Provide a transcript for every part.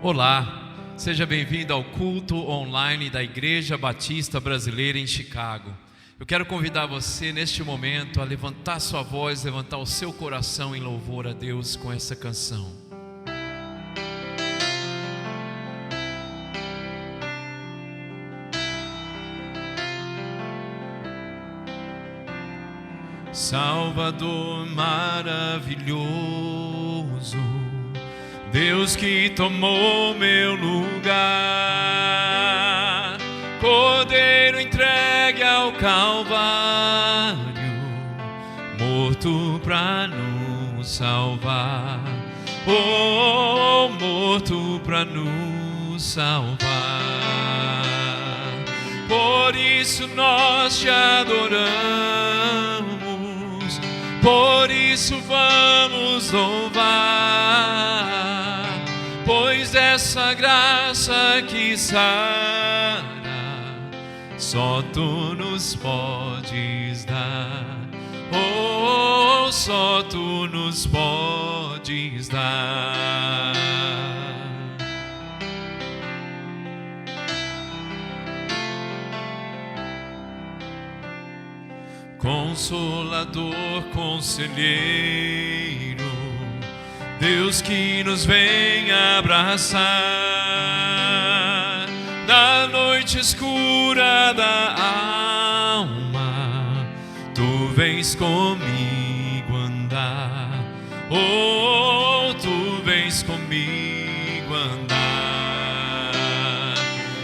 Olá, seja bem-vindo ao culto online da Igreja Batista Brasileira em Chicago. Eu quero convidar você neste momento a levantar sua voz, levantar o seu coração em louvor a Deus com essa canção. Salvador maravilhoso, Deus que tomou meu lugar, Cordeiro entregue ao Calvário, morto pra nos salvar, oh, morto pra nos salvar. Por isso nós te adoramos, por isso vamos louvar, pois essa graça que sara, só tu nos podes dar, oh, só tu nos podes dar. Consolador, conselheiro, Deus que nos vem abraçar na noite escura da alma, tu vens comigo andar, oh, tu vens comigo andar.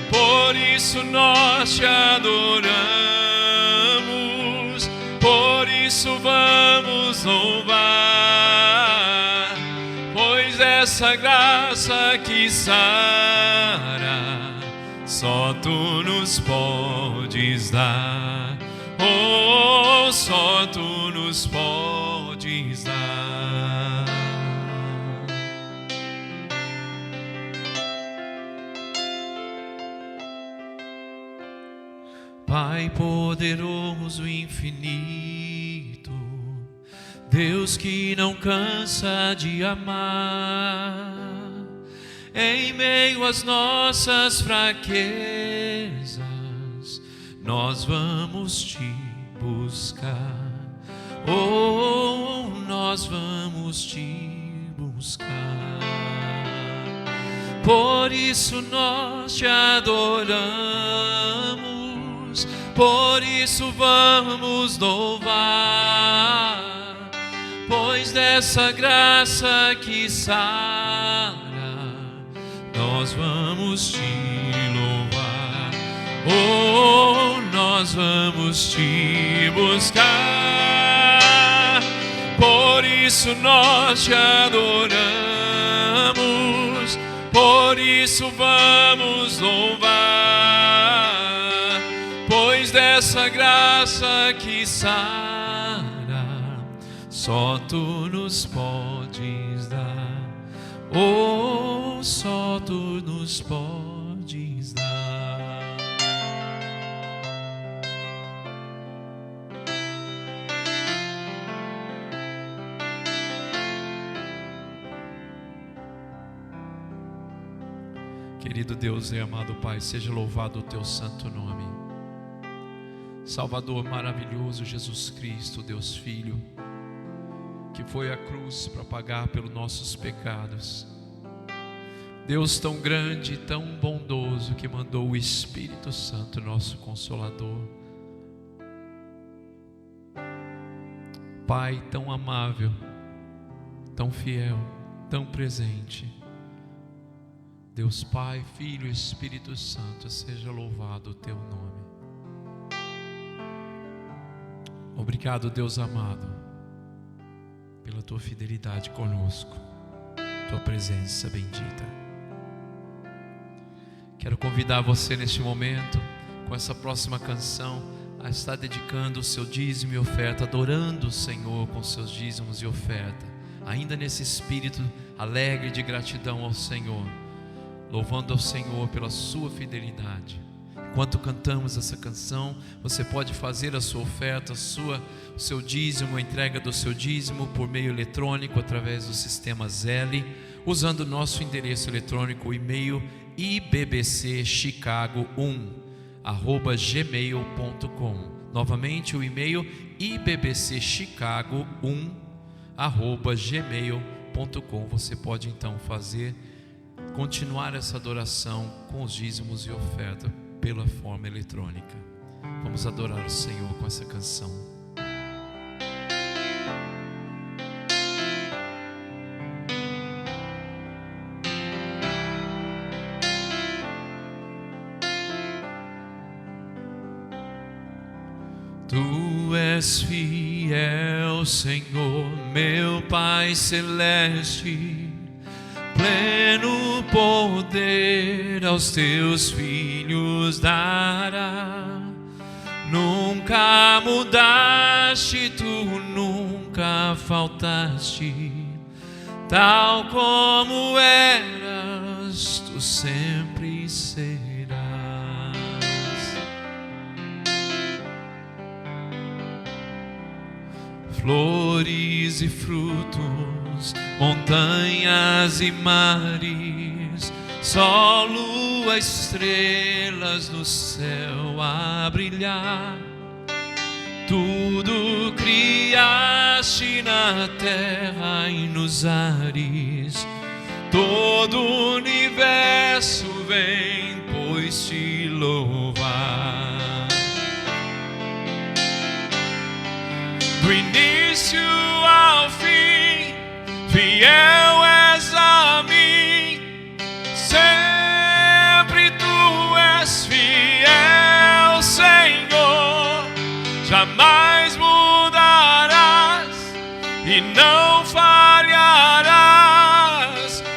Por isso nós te adoramos, por isso vamos louvar, pois essa graça que sara, só tu nos podes dar, oh, só tu nos podes dar. Pai poderoso infinito, Deus que não cansa de amar, em meio às nossas fraquezas, nós vamos te buscar, oh, nós vamos te buscar. Por isso nós te adoramos, por isso vamos louvar, pois dessa graça que sara, nós vamos te louvar, oh, nós vamos te buscar. Por isso nós te adoramos, por isso vamos louvar, pois dessa graça que sara, só tu nos podes dar, oh, só tu nos podes dar. Querido Deus e amado Pai, seja louvado o teu santo nome. Salvador maravilhoso Jesus Cristo, Deus Filho, que foi à cruz para pagar pelos nossos pecados. Deus tão grande e tão bondoso que mandou o Espírito Santo, nosso Consolador. Pai tão amável, tão fiel, tão presente. Deus Pai, Filho e Espírito Santo, seja louvado o teu nome. Obrigado, Deus amado, pela tua fidelidade conosco, tua presença bendita. Quero convidar você neste momento, com essa próxima canção, a estar dedicando o seu dízimo e oferta, adorando o Senhor com seus dízimos e oferta, ainda nesse espírito alegre de gratidão ao Senhor, louvando ao Senhor pela sua fidelidade. Enquanto cantamos essa canção, você pode fazer a sua oferta, o seu dízimo, a entrega do seu dízimo por meio eletrônico através do sistema Zelle, usando o nosso endereço eletrônico, o e-mail ibbcchicago1@gmail.com. Novamente o e-mail ibbcchicago1@gmail.com. Você pode então continuar essa adoração com os dízimos e oferta pela forma eletrônica. Vamos adorar o Senhor com essa canção. Tu és fiel, Senhor, meu Pai celeste, pleno poder aos teus filhos dará. Nunca mudaste, tu nunca faltaste, tal como eras, tu sempre serás. Flores e frutos, montanhas e mares, sol, lua, estrelas no céu a brilhar. Tudo criaste na terra e nos ares, todo o universo vem, pois te louvar. Do início ao fim, fiel és a mim, sempre tu és fiel, Senhor, jamais mudarás e não falharás,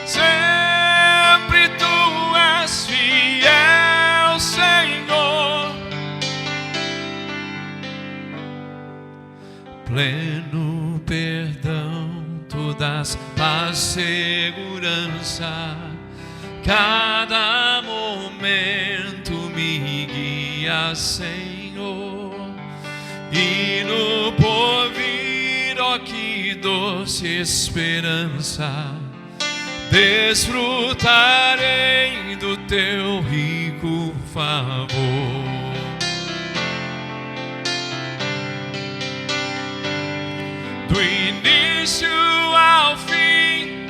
sempre tu és fiel, Senhor. Pleno perdão, tu dás paz, segurança, cada momento me guia, Senhor, e no porvir, ó que doce esperança, desfrutarei do teu rico favor. Do início ao fim,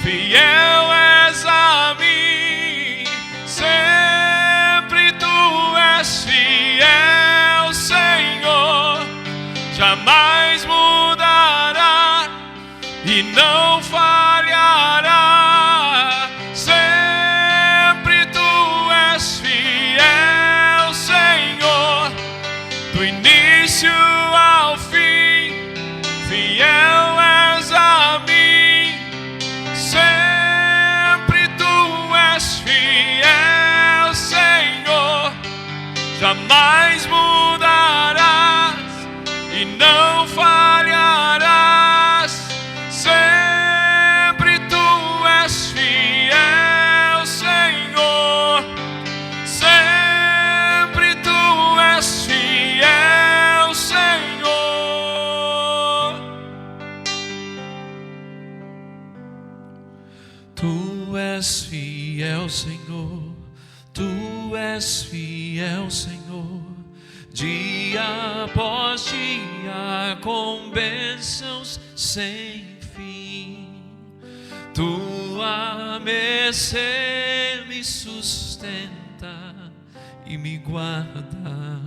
fiel és a mim, sempre tu és fiel, Senhor, jamais mudará e não falhará, sempre tu és fiel, Senhor, do início ao fim, fiel és a mim, sempre tu és fiel, Senhor, jamais mudarás e não falharás, sempre tu és fiel, Senhor, sempre tu és fiel, Senhor. Tu és fiel, Senhor, tu és fiel, Senhor, dia após dia, com bênçãos sem fim. Tua mercê me sustenta e me guarda.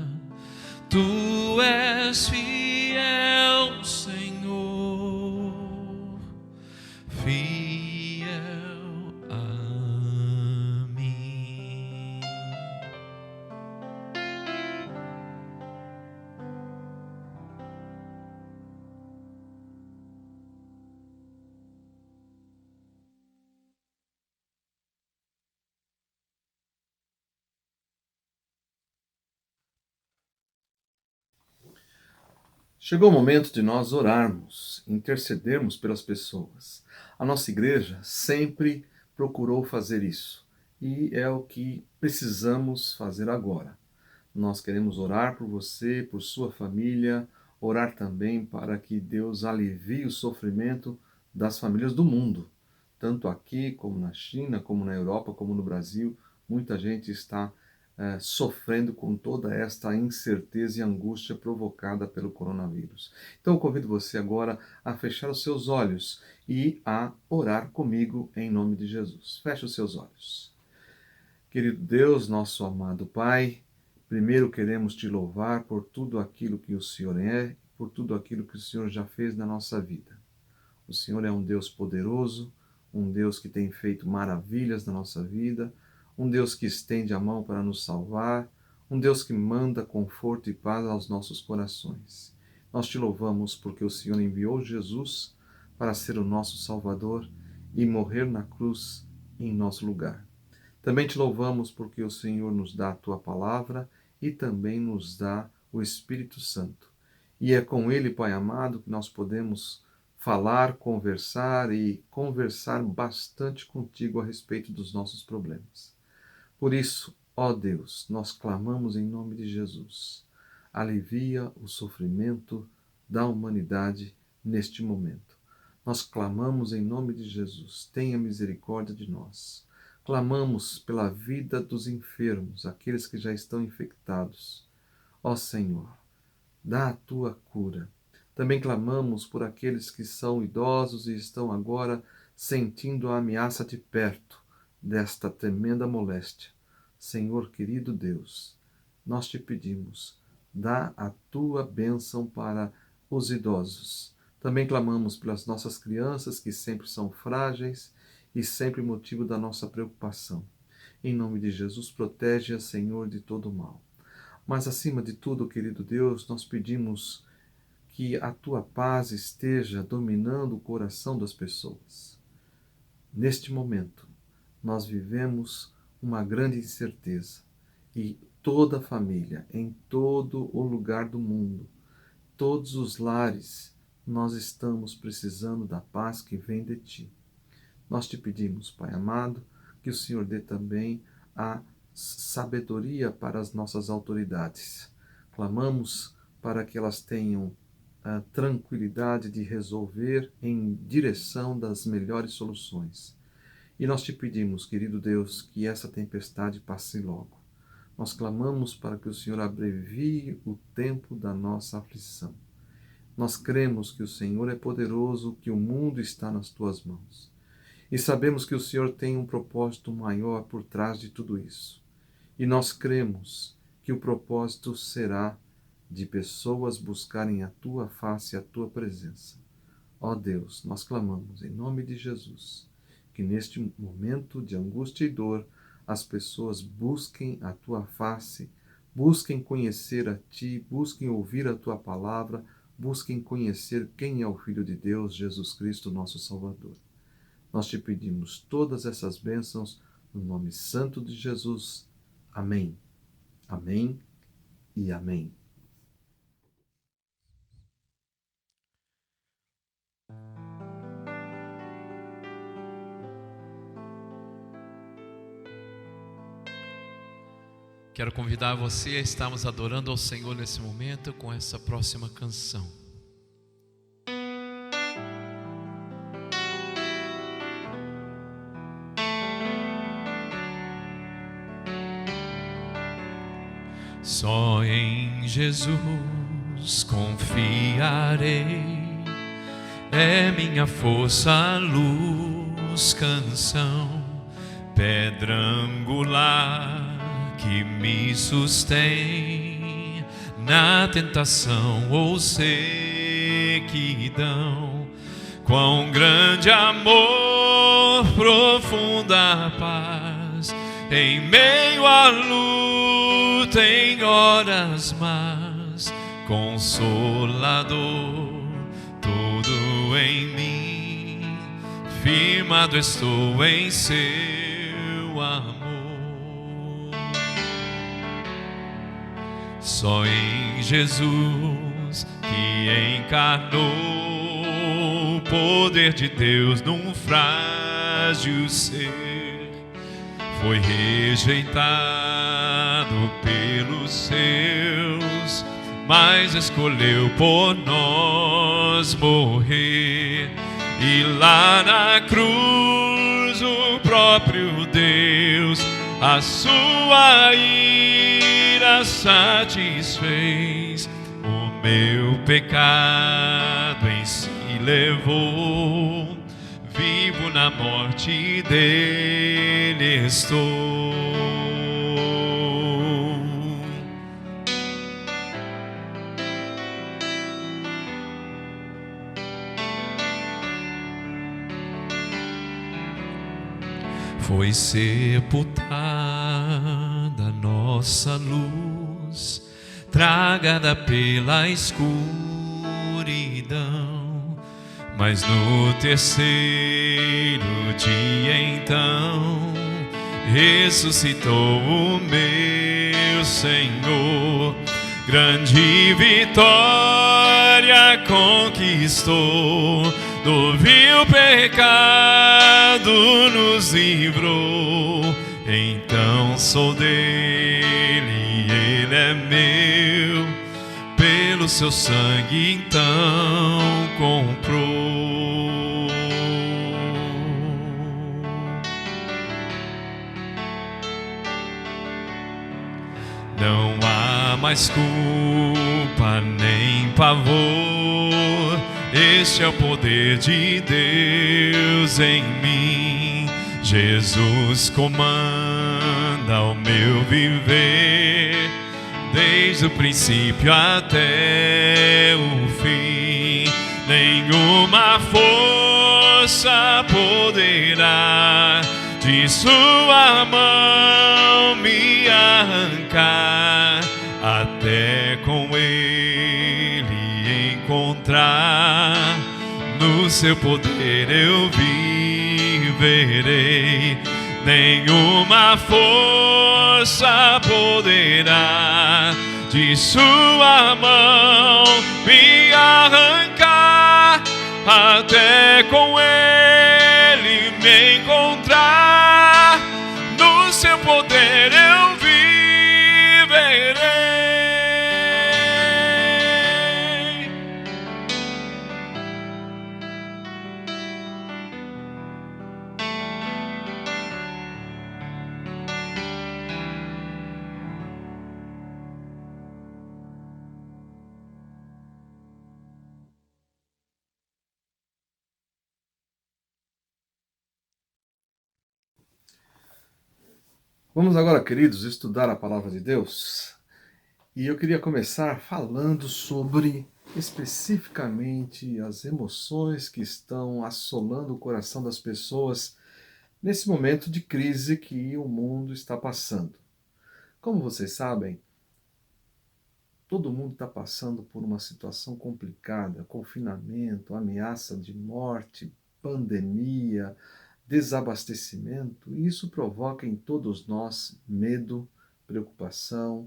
Tu és fiel, Senhor, fiel a mim. Chegou o momento de nós orarmos, intercedermos pelas pessoas. A nossa igreja sempre procurou fazer isso e é o que precisamos fazer agora. Nós queremos orar por você, por sua família, orar também para que Deus alivie o sofrimento das famílias do mundo. tanto aqui como na China, como na Europa, como no Brasil, muita gente está sofrendo com toda esta incerteza e angústia provocada pelo coronavírus. Então eu convido você agora a fechar os seus olhos e a orar comigo em nome de Jesus. Feche os seus olhos. Querido Deus, nosso amado Pai, primeiro queremos te louvar por tudo aquilo que o Senhor é, por tudo aquilo que o Senhor já fez na nossa vida. O Senhor é um Deus poderoso, um Deus que tem feito maravilhas na nossa vida, um Deus que estende a mão para nos salvar, um Deus que manda conforto e paz aos nossos corações. Nós te louvamos porque o Senhor enviou Jesus para ser o nosso Salvador e morrer na cruz em nosso lugar. Também te louvamos porque o Senhor nos dá a tua palavra e também nos dá o Espírito Santo. E é com ele, Pai amado, que nós podemos falar, conversar bastante contigo a respeito dos nossos problemas. Por isso, ó Deus, nós clamamos em nome de Jesus. Alivia o sofrimento da humanidade neste momento. Nós clamamos em nome de Jesus. Tenha misericórdia de nós. Clamamos pela vida dos enfermos, aqueles que já estão infectados. Ó Senhor, dá a tua cura. Também clamamos por aqueles que são idosos e estão agora sentindo a ameaça de perto desta tremenda moléstia. Senhor querido Deus, nós te pedimos, dá a tua bênção para os idosos. Também clamamos pelas nossas crianças que sempre são frágeis e sempre motivo da nossa preocupação. Em nome de Jesus, protege-a, Senhor, de todo mal. Mas acima de tudo, querido Deus, nós pedimos que a tua paz esteja dominando o coração das pessoas. Neste momento, nós vivemos uma grande incerteza e toda a família, em todo o lugar do mundo, todos os lares, nós estamos precisando da paz que vem de ti. Nós te pedimos, Pai amado, que o Senhor dê também a sabedoria para as nossas autoridades. Clamamos para que elas tenham a tranquilidade de resolver em direção das melhores soluções. E nós te pedimos, querido Deus, que essa tempestade passe logo. Nós clamamos para que o Senhor abrevie o tempo da nossa aflição. Nós cremos que o Senhor é poderoso, que o mundo está nas tuas mãos. E sabemos que o Senhor tem um propósito maior por trás de tudo isso. E nós cremos que o propósito será de pessoas buscarem a tua face e a tua presença. Ó Deus, nós clamamos em nome de Jesus, que neste momento de angústia e dor, as pessoas busquem a tua face, busquem conhecer a ti, busquem ouvir a tua palavra, busquem conhecer quem é o Filho de Deus, Jesus Cristo, nosso Salvador. Nós te pedimos todas essas bênçãos no nome santo de Jesus. Amém. Amém e amém. Quero convidar você a estarmos adorando ao Senhor nesse momento com essa próxima canção. Só em Jesus confiarei, é minha força, luz, canção, pedra angular que me sustém na tentação ou sequidão. Quão grande amor, profunda paz, em meio à luta, em horas más, consolador, tudo em mim, firmado estou em seu amor. Só em Jesus que encarnou o poder de Deus num frágil ser, foi rejeitado pelos seus, mas escolheu por nós morrer. E lá na cruz próprio Deus a sua ira satisfez. O meu pecado em si levou, vivo na morte dele estou. Foi sepultada nossa luz, tragada pela escuridão. Mas no terceiro dia então ressuscitou o meu Senhor. Grande vitória conquistou, do vil pecado nos livrou. Então sou dele, ele é meu, pelo seu sangue então comprou. Não há mais culpa nem pavor, este é o poder de Deus em mim. Jesus comanda o meu viver, desde o princípio até o fim. Nenhuma força poderá de sua mão me arrancar, até com ele encontrar. No seu poder eu viverei. Nenhuma força poderá de sua mão me arrancar, até com ele me encontrar. No seu poder eu viverei. Vamos agora, queridos, estudar a palavra de Deus. E eu queria começar falando sobre especificamente as emoções que estão assolando o coração das pessoas nesse momento de crise que o mundo está passando. Como vocês sabem, todo mundo está passando por uma situação complicada, confinamento, ameaça de morte, pandemia, desabastecimento, e isso provoca em todos nós medo, preocupação,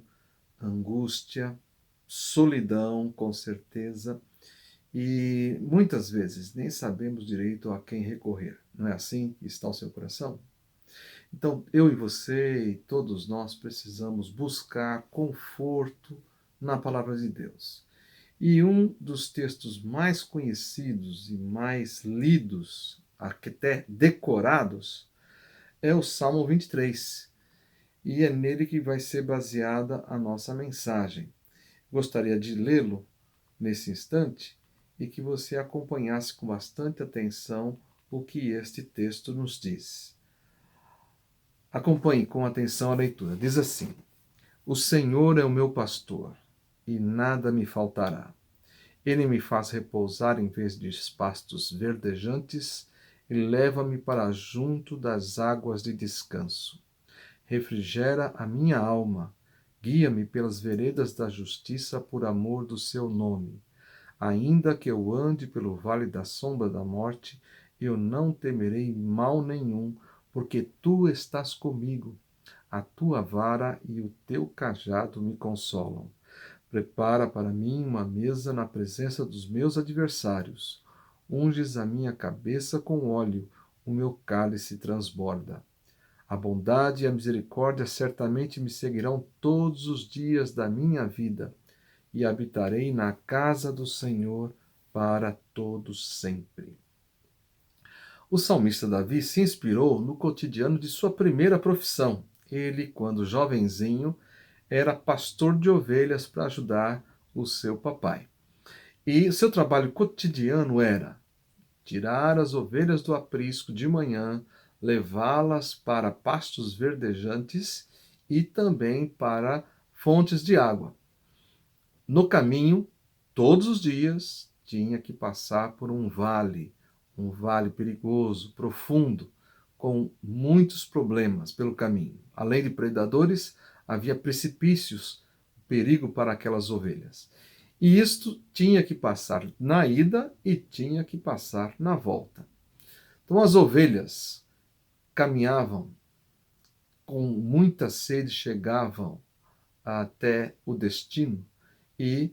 angústia, solidão, com certeza, e muitas vezes nem sabemos direito a quem recorrer. Não é assim que está o seu coração? Então, eu e você e todos nós precisamos buscar conforto na palavra de Deus. E um dos textos mais conhecidos e mais lidos, até decorados, é o Salmo 23. E é nele que vai ser baseada a nossa mensagem. Gostaria de lê-lo nesse instante e que você acompanhasse com bastante atenção o que este texto nos diz. Acompanhe com atenção a leitura. Diz assim: O Senhor é o meu pastor, e nada me faltará. Ele me faz repousar em vez de pastos verdejantes e leva-me para junto das águas de descanso. Refrigera a minha alma, guia-me pelas veredas da justiça por amor do seu nome. Ainda que eu ande pelo vale da sombra da morte, eu não temerei mal nenhum, porque tu estás comigo. A tua vara e o teu cajado me consolam. Prepara para mim uma mesa na presença dos meus adversários. Unges a minha cabeça com óleo, o meu cálice transborda. A bondade e a misericórdia certamente me seguirão todos os dias da minha vida, e habitarei na casa do Senhor para todo sempre. O salmista Davi se inspirou no cotidiano de sua primeira profissão. Ele, quando jovenzinho, era pastor de ovelhas para ajudar o seu papai. E seu trabalho cotidiano era tirar as ovelhas do aprisco de manhã, levá-las para pastos verdejantes e também para fontes de água. No caminho, todos os dias, tinha que passar por um vale perigoso, profundo, com muitos problemas pelo caminho. Além de predadores, havia precipícios, perigo para aquelas ovelhas. E isto tinha que passar na ida e tinha que passar na volta. Então as ovelhas caminhavam com muita sede, chegavam até o destino e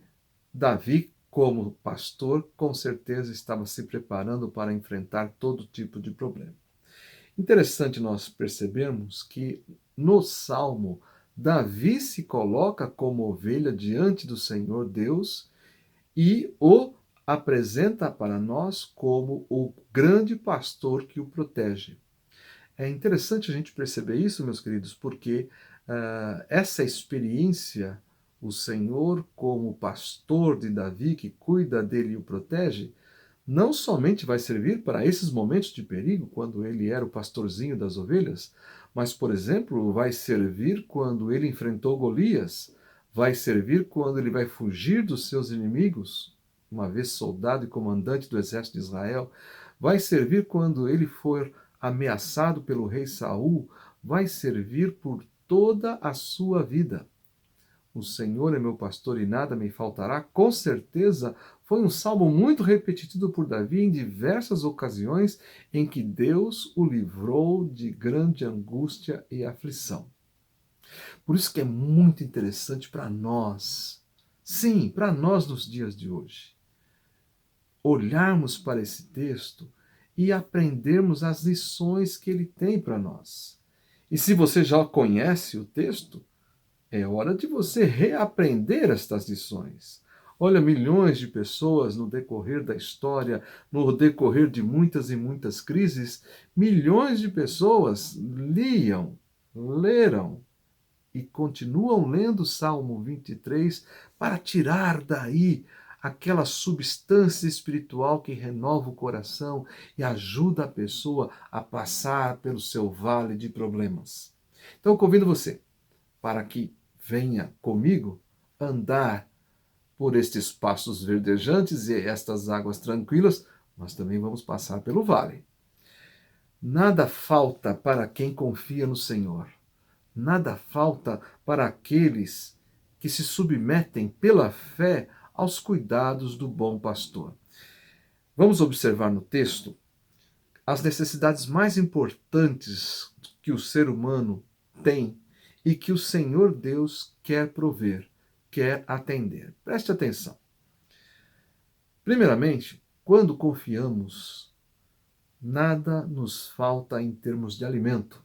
Davi, como pastor, com certeza estava se preparando para enfrentar todo tipo de problema. Interessante nós percebermos que no Salmo, Davi se coloca como ovelha diante do Senhor Deus e o apresenta para nós como o grande pastor que o protege. É interessante a gente perceber isso, meus queridos, porque essa experiência, o Senhor como pastor de Davi, que cuida dele e o protege, não somente vai servir para esses momentos de perigo, quando ele era o pastorzinho das ovelhas, mas, por exemplo, vai servir quando ele enfrentou Golias, vai servir quando ele vai fugir dos seus inimigos, uma vez soldado e comandante do exército de Israel, vai servir quando ele for ameaçado pelo rei Saul, vai servir por toda a sua vida. O Senhor é meu pastor e nada me faltará, com certeza foi um salmo muito repetido por Davi em diversas ocasiões em que Deus o livrou de grande angústia e aflição. Por isso que é muito interessante para nós, sim, para nós nos dias de hoje, olharmos para esse texto e aprendermos as lições que ele tem para nós. E se você já conhece o texto, é hora de você reaprender estas lições. Olha, milhões de pessoas no decorrer da história, no decorrer de muitas e muitas crises, milhões de pessoas leram e continuam lendo o Salmo 23 para tirar daí aquela substância espiritual que renova o coração e ajuda a pessoa a passar pelo seu vale de problemas. Então, eu convido você para que venha comigo andar por estes pastos verdejantes e estas águas tranquilas, nós também vamos passar pelo vale. Nada falta para quem confia no Senhor. Nada falta para aqueles que se submetem pela fé aos cuidados do bom pastor. Vamos observar no texto as necessidades mais importantes que o ser humano tem e que o Senhor Deus quer prover, quer atender. Preste atenção. Primeiramente, quando confiamos, nada nos falta em termos de alimento.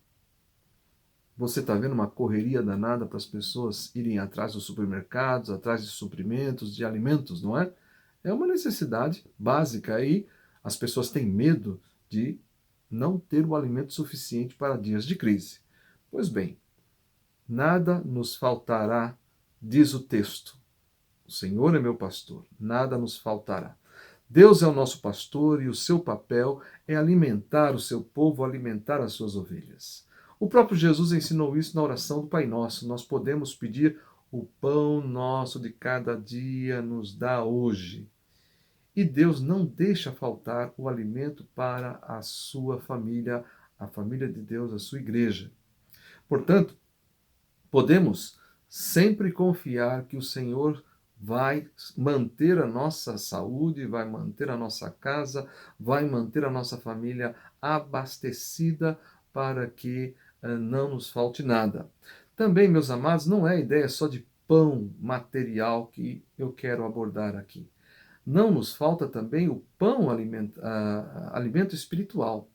Você está vendo uma correria danada para as pessoas irem atrás dos supermercados, atrás de suprimentos, de alimentos, não é? É uma necessidade básica e as pessoas têm medo de não ter o alimento suficiente para dias de crise. Pois bem, nada nos faltará, diz o texto. O Senhor é meu pastor, nada nos faltará. Deus é o nosso pastor e o seu papel é alimentar o seu povo, alimentar as suas ovelhas. O próprio Jesus ensinou isso na oração do Pai Nosso. Nós podemos pedir: o pão nosso de cada dia nos dá hoje. E Deus não deixa faltar o alimento para a sua família, a família de Deus, a sua igreja. Portanto, podemos sempre confiar que o Senhor vai manter a nossa saúde, vai manter a nossa casa, vai manter a nossa família abastecida para que não nos falte nada. Também, meus amados, não é ideia só de pão material que eu quero abordar aqui. Não nos falta também o pão, alimento espiritual.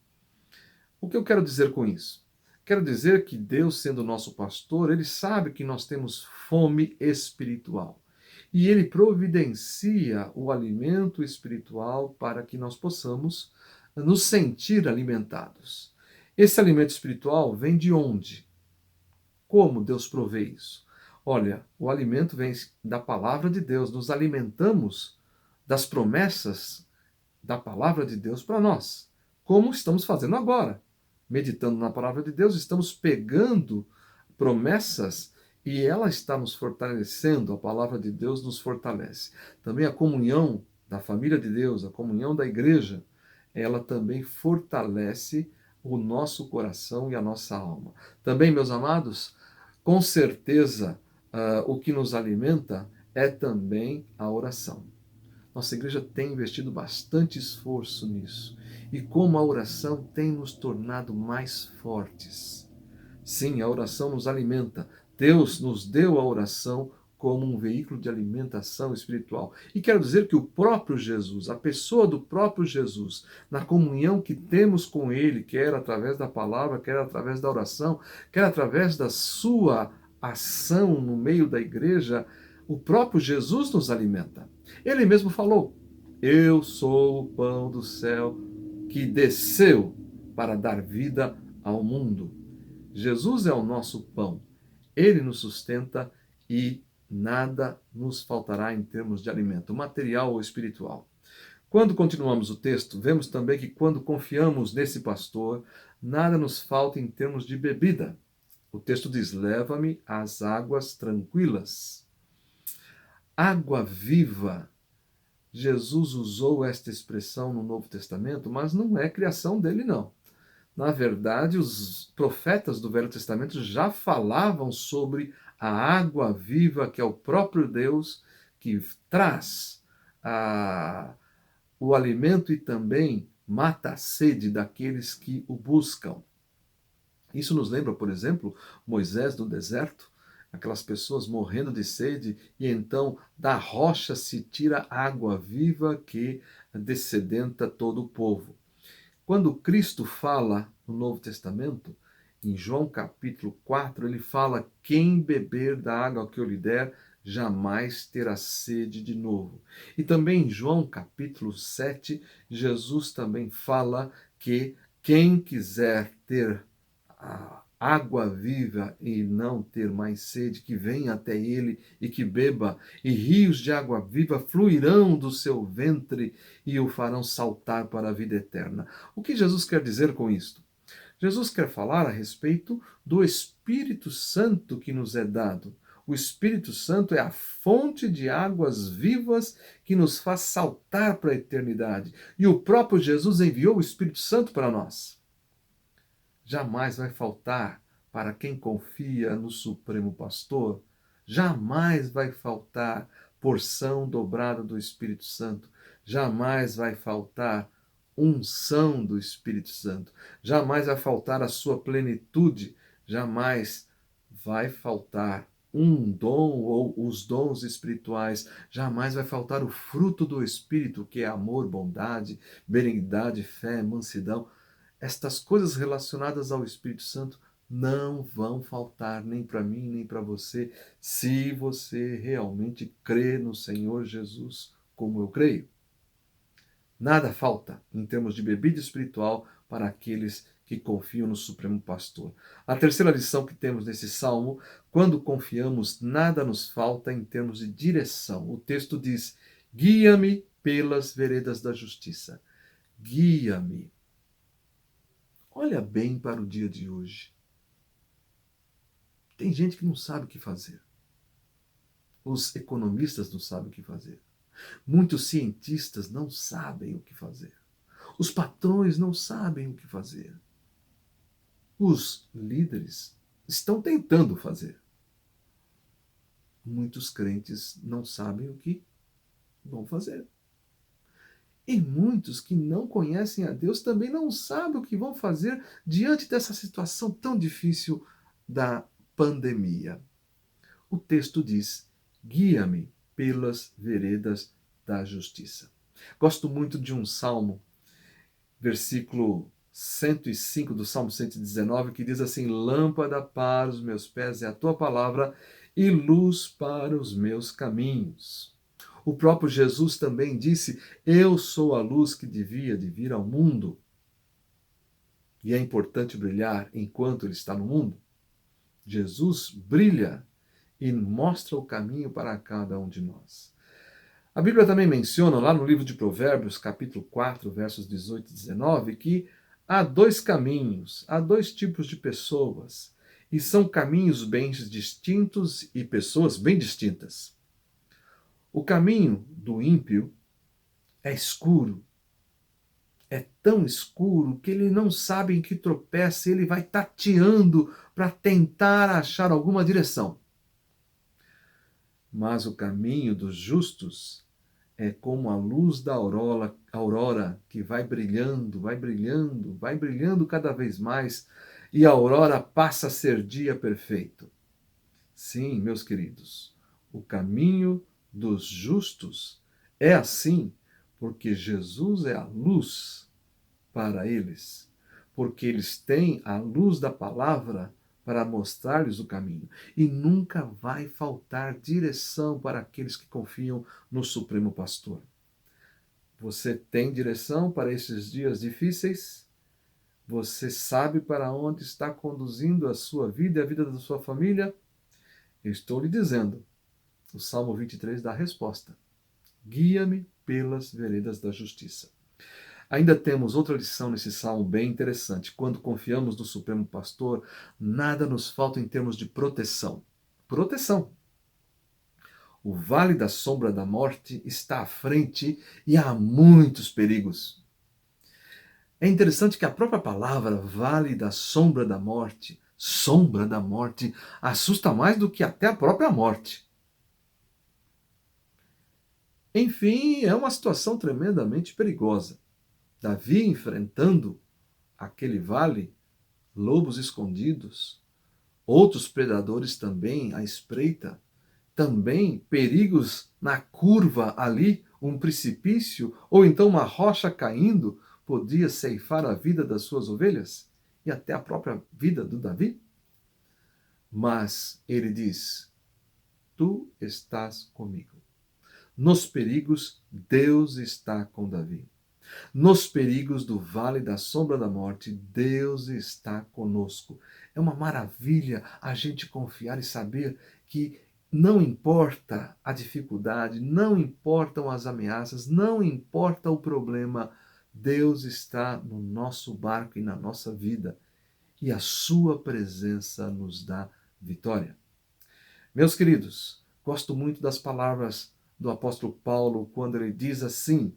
O que eu quero dizer com isso? Quero dizer que Deus, sendo nosso pastor, Ele sabe que nós temos fome espiritual. E Ele providencia o alimento espiritual para que nós possamos nos sentir alimentados. Esse alimento espiritual vem de onde? Como Deus provê isso? Olha, o alimento vem da palavra de Deus. Nos alimentamos das promessas da palavra de Deus para nós, como estamos fazendo agora. Meditando na palavra de Deus, estamos pegando promessas e ela está nos fortalecendo, a palavra de Deus nos fortalece. Também a comunhão da família de Deus, a comunhão da igreja, ela também fortalece o nosso coração e a nossa alma. Também, meus amados, com certeza, o que nos alimenta é também a oração. Nossa igreja tem investido bastante esforço nisso. E como a oração tem nos tornado mais fortes. Sim, a oração nos alimenta. Deus nos deu a oração como um veículo de alimentação espiritual. E quero dizer que o próprio Jesus, a pessoa do próprio Jesus, na comunhão que temos com Ele, quer através da palavra, quer através da oração, quer através da sua ação no meio da igreja, o próprio Jesus nos alimenta. Ele mesmo falou: eu sou o pão do céu que desceu para dar vida ao mundo. Jesus é o nosso pão. Ele nos sustenta e nada nos faltará em termos de alimento, material ou espiritual. Quando continuamos o texto, vemos também que quando confiamos nesse pastor, nada nos falta em termos de bebida. O texto diz: leva-me às águas tranquilas. Água viva. Jesus usou esta expressão no Novo Testamento, mas não é criação dele, não. Na verdade, os profetas do Velho Testamento já falavam sobre a água viva, que é o próprio Deus que traz o alimento e também mata a sede daqueles que o buscam. Isso nos lembra, por exemplo, Moisés no deserto, aquelas pessoas morrendo de sede, e então da rocha se tira água viva que dessedenta todo o povo. Quando Cristo fala no Novo Testamento, em João capítulo 4, ele fala: quem beber da água que eu lhe der, jamais terá sede de novo. E também em João capítulo 7, Jesus também fala que quem quiser ter a água viva e não ter mais sede, que venha até ele e que beba, e rios de água viva fluirão do seu ventre e o farão saltar para a vida eterna. O que Jesus quer dizer com isto? Jesus quer falar a respeito do Espírito Santo que nos é dado. O Espírito Santo é a fonte de águas vivas que nos faz saltar para a eternidade. E o próprio Jesus enviou o Espírito Santo para nós. Jamais vai faltar para quem confia no Supremo Pastor, jamais vai faltar porção dobrada do Espírito Santo, jamais vai faltar unção do Espírito Santo, jamais vai faltar a sua plenitude, jamais vai faltar um dom ou os dons espirituais, jamais vai faltar o fruto do Espírito, que é amor, bondade, benignidade, fé, mansidão. Estas coisas relacionadas ao Espírito Santo não vão faltar nem para mim, nem para você, se você realmente crê no Senhor Jesus como eu creio. Nada falta em termos de bebida espiritual para aqueles que confiam no Supremo Pastor. A terceira lição que temos nesse salmo: quando confiamos, nada nos falta em termos de direção. O texto diz: guia-me pelas veredas da justiça. Guia-me. Olha bem para o dia de hoje. Tem gente que não sabe o que fazer. Os economistas não sabem o que fazer. Muitos cientistas não sabem o que fazer. Os patrões não sabem o que fazer. Os líderes estão tentando fazer. Muitos crentes não sabem o que vão fazer. E muitos que não conhecem a Deus também não sabem o que vão fazer diante dessa situação tão difícil da pandemia. O texto diz: guia-me pelas veredas da justiça. Gosto muito de um salmo, versículo 105 do Salmo 119, que diz assim: lâmpada para os meus pés é a tua palavra e luz para os meus caminhos. O próprio Jesus também disse: eu sou a luz que devia de vir ao mundo. e é importante brilhar enquanto ele está no mundo. Jesus brilha e mostra o caminho para cada um de nós. A Bíblia também menciona, lá no livro de Provérbios, capítulo 4, versos 18 e 19, que há dois caminhos, há dois tipos de pessoas, e são caminhos bem distintos e pessoas bem distintas. O caminho do ímpio é escuro, é tão escuro que ele não sabe em que tropeça, ele vai tateando para tentar achar alguma direção. Mas o caminho dos justos é como a luz da aurora que vai brilhando, vai brilhando, vai brilhando cada vez mais, e a aurora passa a ser dia perfeito. Sim, meus queridos, o caminho dos justos é assim, porque Jesus é a luz para eles, porque eles têm a luz da palavra para mostrar-lhes o caminho. E nunca vai faltar direção para aqueles que confiam no Supremo Pastor. Você tem direção para esses dias difíceis? Você sabe para onde está conduzindo a sua vida e a vida da sua família? Eu estou lhe dizendo. O Salmo 23 dá a resposta. Guia-me pelas veredas da justiça. Ainda temos outra lição nesse salmo bem interessante. Quando confiamos no Supremo Pastor, nada nos falta em termos de proteção. Proteção. O vale da sombra da morte está à frente e há muitos perigos. É interessante que a própria palavra vale da sombra da morte, assusta mais do que até a própria morte. Enfim, é uma situação tremendamente perigosa. Davi enfrentando aquele vale, lobos escondidos, outros predadores também à espreita, também perigos na curva ali, um precipício, ou então uma rocha caindo, podia ceifar a vida das suas ovelhas e até a própria vida do Davi. Mas ele diz: Tu estás comigo. Nos perigos, Deus está com Davi. Nos perigos do vale da sombra da morte, Deus está conosco. É uma maravilha a gente confiar e saber que não importa a dificuldade, não importam as ameaças, não importa o problema, Deus está no nosso barco e na nossa vida. E a sua presença nos dá vitória. Meus queridos, gosto muito das palavras do apóstolo Paulo quando ele diz assim,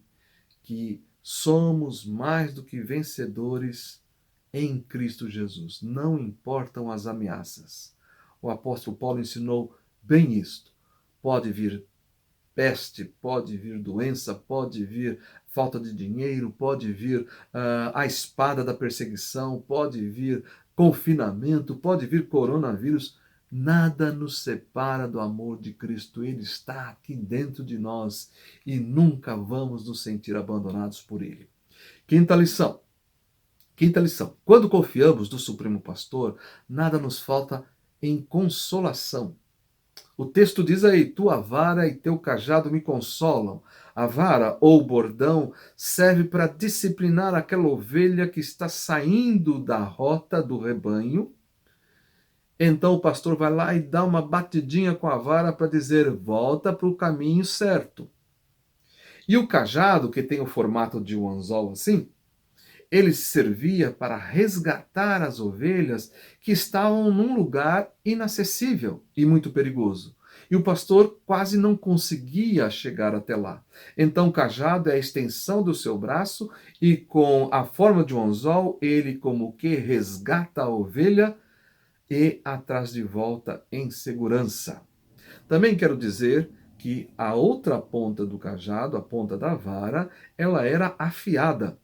que somos mais do que vencedores em Cristo Jesus. Não importam as ameaças. O apóstolo Paulo ensinou bem isto. Pode vir peste, pode vir doença, pode vir falta de dinheiro, pode vir a espada da perseguição, pode vir confinamento, pode vir coronavírus. Nada nos separa do amor de Cristo. Ele está aqui dentro de nós e nunca vamos nos sentir abandonados por Ele. Quinta lição. Quinta lição. Quando confiamos no Supremo Pastor, nada nos falta em consolação. O texto diz aí, tua vara e teu cajado me consolam. A vara ou bordão serve para disciplinar aquela ovelha que está saindo da rota do rebanho. Então o pastor vai lá e dá uma batidinha com a vara para dizer, volta para o caminho certo. E o cajado, que tem o formato de um anzol assim, ele servia para resgatar as ovelhas que estavam num lugar inacessível e muito perigoso. E o pastor quase não conseguia chegar até lá. Então o cajado é a extensão do seu braço e com a forma de um anzol, ele como que resgata a ovelha e a traz de volta em segurança. Também quero dizer que a outra ponta do cajado, a ponta da vara, ela era afiada.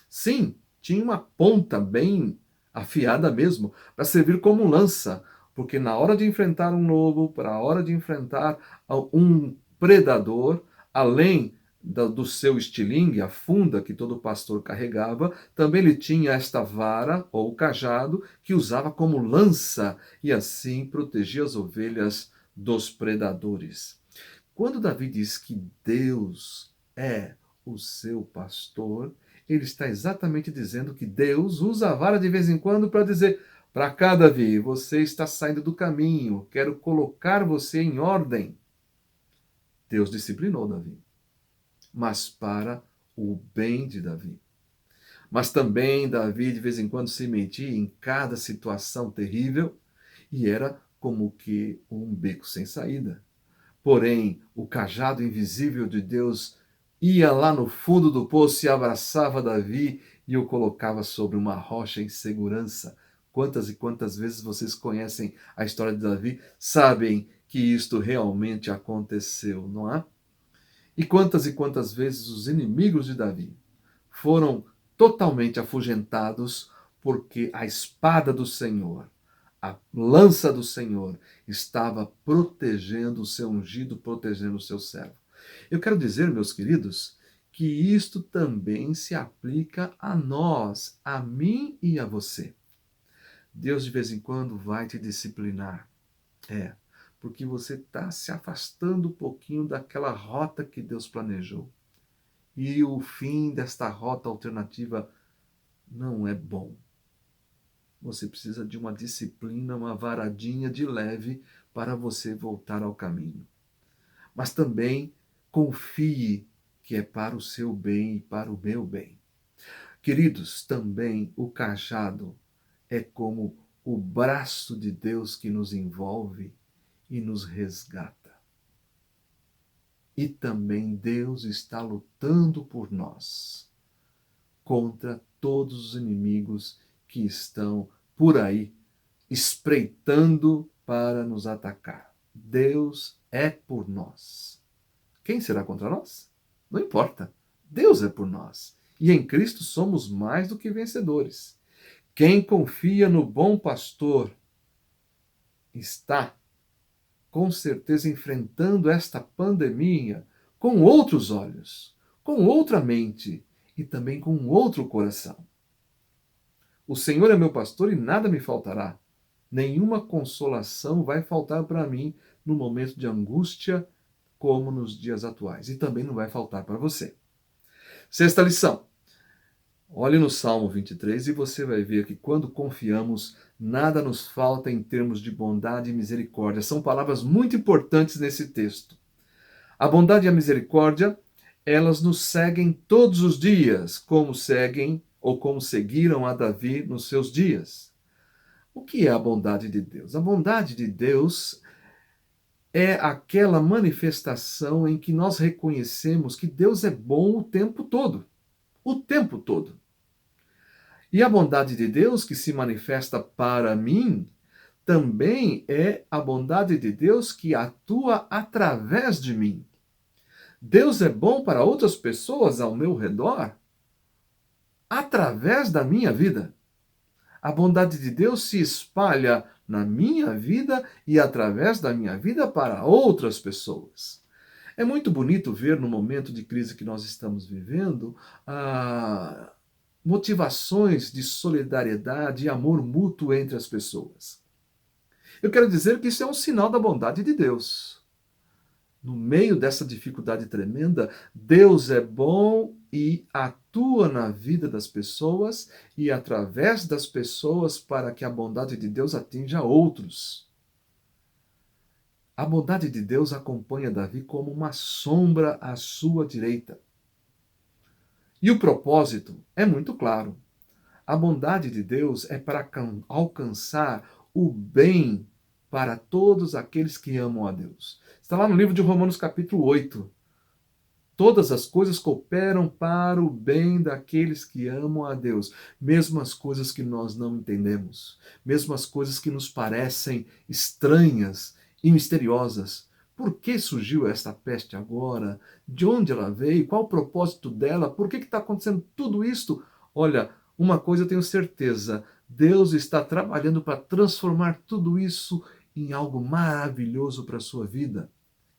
Sim, tinha uma ponta bem afiada mesmo, para servir como lança, porque na hora de enfrentar um lobo, para a hora de enfrentar um predador, além do seu estilingue, a funda que todo pastor carregava, também ele tinha esta vara ou cajado que usava como lança e assim protegia as ovelhas dos predadores. Quando Davi diz que Deus é o seu pastor, ele está exatamente dizendo que Deus usa a vara de vez em quando para dizer: para cá, Davi, você está saindo do caminho, quero colocar você em ordem. Deus disciplinou Davi, mas para o bem de Davi. Mas também Davi, de vez em quando, se metia em cada situação terrível e era como que um beco sem saída. Porém, o cajado invisível de Deus ia lá no fundo do poço e abraçava Davi e o colocava sobre uma rocha em segurança. Quantas e quantas vezes vocês conhecem a história de Davi, sabem que isto realmente aconteceu, não é? E quantas vezes os inimigos de Davi foram totalmente afugentados porque a espada do Senhor, a lança do Senhor, estava protegendo o seu ungido, protegendo o seu servo. Eu quero dizer, meus queridos, que isto também se aplica a nós, a mim e a você. Deus de vez em quando vai te disciplinar. Porque você está se afastando um pouquinho daquela rota que Deus planejou. E o fim desta rota alternativa não é bom. Você precisa de uma disciplina, uma varadinha de leve para você voltar ao caminho. Mas também confie que é para o seu bem e para o meu bem. Queridos, também o cajado é como o braço de Deus que nos envolve e nos resgata. E também Deus está lutando por nós contra todos os inimigos que estão por aí espreitando para nos atacar. Deus é por nós. Quem será contra nós? Não importa. Deus é por nós. E em Cristo somos mais do que vencedores. Quem confia no bom pastor está, com certeza, enfrentando esta pandemia com outros olhos, com outra mente e também com outro coração. O Senhor é meu pastor e nada me faltará. Nenhuma consolação vai faltar para mim no momento de angústia, como nos dias atuais. E também não vai faltar para você. Sexta lição. Olhe no Salmo 23 e você vai ver que quando confiamos, nada nos falta em termos de bondade e misericórdia. São palavras muito importantes nesse texto. A bondade e a misericórdia, elas nos seguem todos os dias, como seguem ou como seguiram a Davi nos seus dias. O que é a bondade de Deus? A bondade de Deus é aquela manifestação em que nós reconhecemos que Deus é bom o tempo todo. O tempo todo. E a bondade de Deus que se manifesta para mim também é a bondade de Deus que atua através de mim. Deus é bom para outras pessoas ao meu redor através da minha vida. A bondade de Deus se espalha na minha vida e através da minha vida para outras pessoas. É muito bonito ver no momento de crise que nós estamos vivendo motivações de solidariedade e amor mútuo entre as pessoas. Eu quero dizer que isso é um sinal da bondade de Deus. No meio dessa dificuldade tremenda, Deus é bom e atua na vida das pessoas e através das pessoas para que a bondade de Deus atinja outros. A bondade de Deus acompanha Davi como uma sombra à sua direita. E o propósito é muito claro. A bondade de Deus é para alcançar o bem para todos aqueles que amam a Deus. Está lá no livro de Romanos capítulo 8. Todas as coisas cooperam para o bem daqueles que amam a Deus, mesmo as coisas que nós não entendemos, mesmo as coisas que nos parecem estranhas e misteriosas. Por que surgiu esta peste agora? De onde ela veio? Qual o propósito dela? Por que está acontecendo tudo isto? Olha, uma coisa eu tenho certeza, Deus está trabalhando para transformar tudo isso em algo maravilhoso para a sua vida,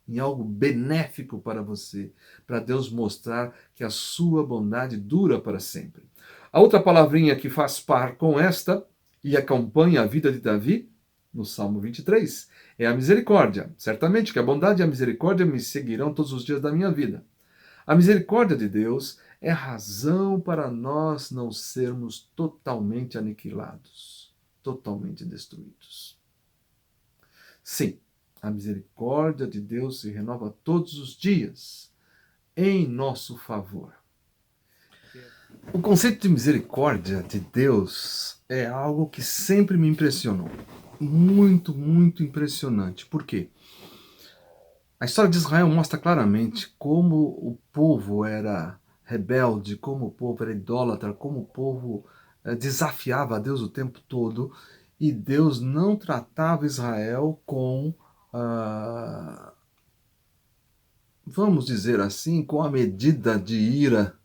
em algo benéfico para você, para Deus mostrar que a sua bondade dura para sempre. A outra palavrinha que faz par com esta e acompanha a vida de Davi, no Salmo 23, é a misericórdia. Certamente que a bondade e a misericórdia me seguirão todos os dias da minha vida. A misericórdia de Deus é razão para nós não sermos totalmente aniquilados, totalmente destruídos. Sim, a misericórdia de Deus se renova todos os dias em nosso favor. O conceito de misericórdia de Deus é algo que sempre me impressionou. Muito, muito impressionante. Por quê? A história de Israel mostra claramente como o povo era rebelde, como o povo era idólatra, como o povo desafiava a Deus o tempo todo, e Deus não tratava Israel com, vamos dizer assim, com a medida de ira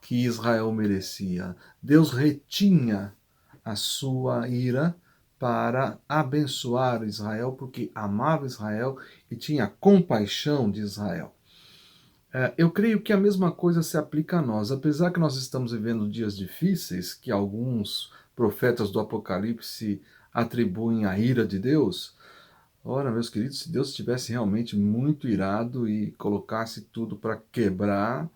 que Israel merecia. Deus retinha a sua ira para abençoar Israel, porque amava Israel e tinha compaixão de Israel. Eu creio que a mesma coisa se aplica a nós. Apesar que nós estamos vivendo dias difíceis, que alguns profetas do Apocalipse atribuem à ira de Deus, ora, meus queridos, se Deus estivesse realmente muito irado e colocasse tudo para quebrar,